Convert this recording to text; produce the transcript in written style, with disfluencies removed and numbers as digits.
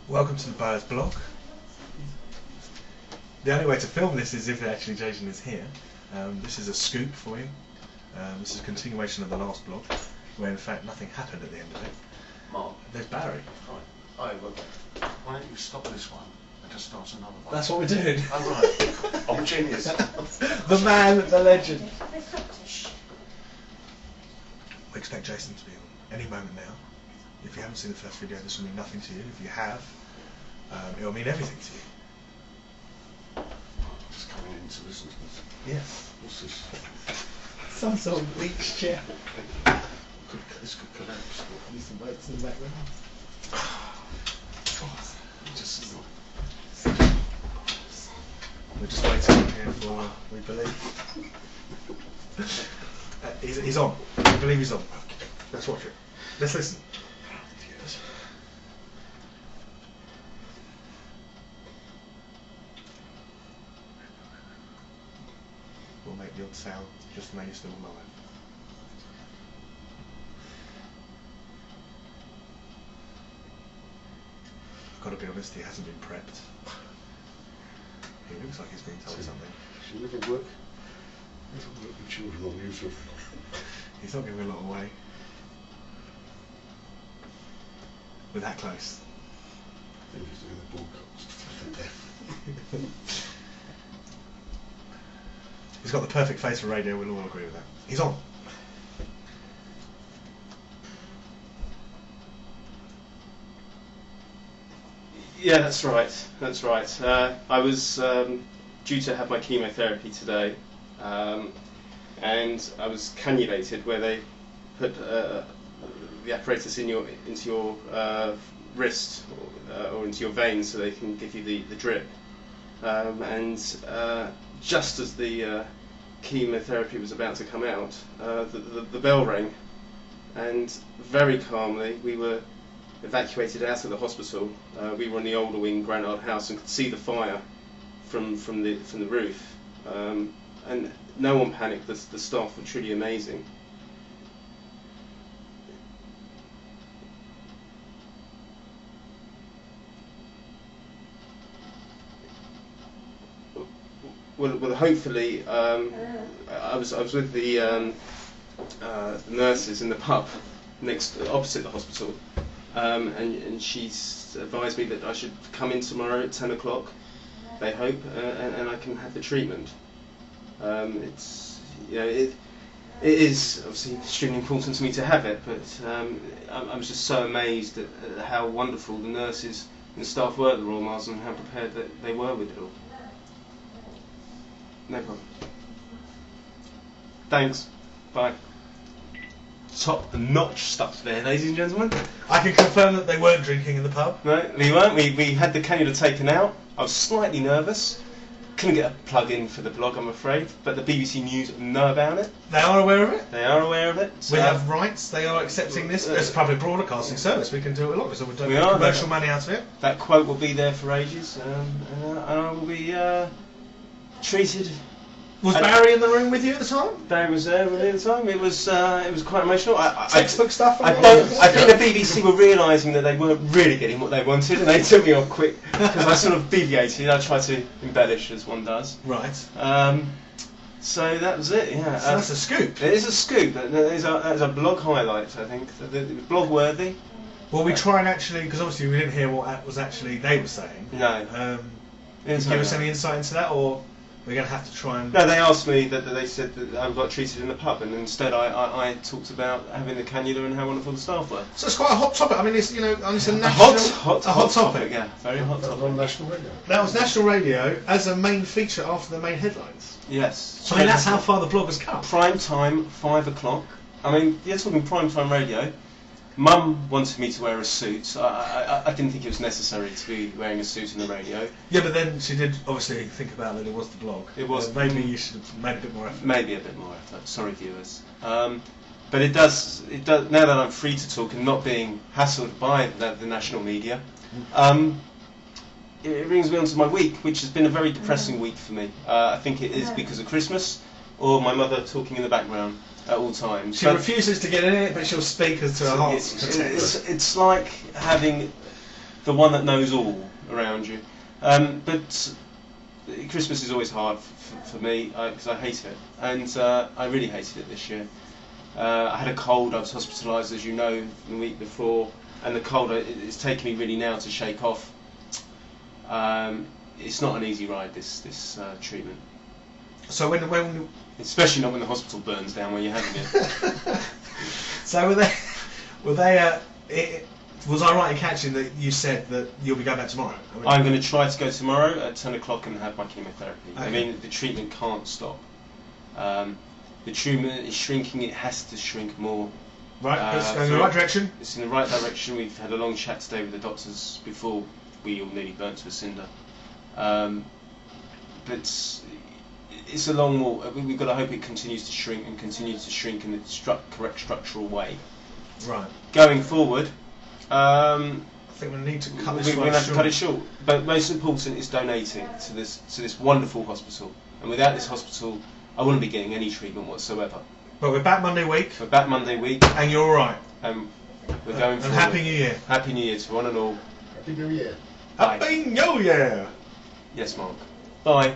Welcome to the Boas blog. The only way to film this is if actually Jason is here. This is a scoop for you. This is a continuation of the last blog, where in fact nothing happened at the end of it. Mark. There's Barry. Right. Why don't you stop this one and just start another one? That's what we're doing. Oh right. I'm a genius. The man, the legend. We expect Jason to be on any moment now. If you haven't seen the first video, this will mean nothing to you. If you have, it will mean everything to you. Just coming in to listen to this. Yes. What's this? Some sort of bleach chair. This could collapse. Use some lights in the background. Just We're just waiting here for, we believe. He's on. We believe he's on. Let's watch it. Let's listen. We'll make the odd sound just to make you still alive. I've got to be honest, he hasn't been prepped. He looks like he's being told something. She never work with children on YouTube. He's not giving a lot away. We're that close. I think he's doing the broadcast for death. He's got the perfect face for radio, we'll all agree with that. He's on. Yeah, that's right. That's right. I was due to have my chemotherapy today, and I was cannulated, where they put the apparatus into your wrist or into your veins, so they can give you the drip. And just as the chemotherapy was about to come out, the bell rang, and very calmly we were evacuated out of the hospital. We were in the older wing, Granard House, and could see the fire from the roof. And no one panicked. The staff were truly amazing. Well, hopefully, I was with the nurses in the pub opposite the hospital, and she's advised me that I should come in tomorrow at 10 o'clock. They hope, and I can have the treatment. It's it is obviously extremely important to me to have it, but I was just so amazed at how wonderful the nurses and the staff were at the Royal Marsden and how prepared that they were with it all. No problem. Thanks. Bye. Top-notch stuff there, ladies and gentlemen. I can confirm that they weren't drinking in the pub. No, we weren't. We had the cannula taken out. I was slightly nervous. Couldn't get a plug in for the blog, I'm afraid. But the BBC News know about it. They are aware of it? They are aware of it. So We have rights. They are accepting this. It's a public broadcasting service. We can do a lot. So we don't We make are, commercial money out of it. that quote will be there for ages, and I will be treated. Was Barry in the room with you at the time? Barry was there with me at the time. It was quite emotional. Textbook stuff? I think the BBC were realising that they weren't really getting what they wanted, and they took me off quick because I sort of deviated. I tried to embellish as one does. Right. So that was it. Yeah. So that's a scoop. It is a scoop. That is a blog highlight. I think blog worthy. Well, we try and actually, because obviously we didn't hear what was actually they were saying. No. Can you give us any insight into that, or we're going to have to try and... No, they asked me that they said that I got treated in the pub, and instead I talked about having the cannula and how wonderful the staff were. So it's quite a hot topic. I mean, it's it's a national... hot topic. Yeah, very hot That was topic. on national radio. That was national radio as a main feature after the main headlines. Yes. I mean, that's how far the blog has come. Prime time, 5 o'clock. I mean, you're talking prime time radio. Mum wanted me to wear a suit. I didn't think it was necessary to be wearing a suit in the radio. Yeah, but then she did obviously think about that it was the blog. It was. Maybe you should have made a bit more effort. Maybe a bit more effort. Sorry, viewers. But it does. Now that I'm free to talk and not being hassled by the national media, it brings me on to my week, which has been a very depressing week for me. I think it is because of Christmas, or my mother talking in the background at all times. She refuses to get in it, but she'll speak as to her heart's content. It's like having the one that knows all around you. But Christmas is always hard for me because I hate it, and I really hated it this year. I had a cold. I was hospitalised, as you know, the week before, and the cold it's taken me really now to shake off. It's not an easy ride, this treatment. So when especially not when the hospital burns down when you're having it. So were they? Was I right in catching that you said that you'll be going back tomorrow? I'm going to try to go tomorrow at 10 o'clock and have my chemotherapy. Okay. I mean, the treatment can't stop. The treatment is shrinking. It has to shrink more. Right, it's going in the right direction. It's in the right direction. We've had a long chat today with the doctors before we all nearly burnt to a cinder. But it's a long walk. We've got to hope it continues to shrink and continues to shrink in the correct structural way. Right. Going forward, I think we need to cut this. We're going to have to cut it short. But most important is donating to this wonderful hospital. And without this hospital, I wouldn't be getting any treatment whatsoever. But we're back Monday week. We're back Monday week. And you're all right. And we're going forward. And Happy New Year. Happy New Year to one and all. Happy New Year. Bye. Happy New Year. Yes, Mark. Bye.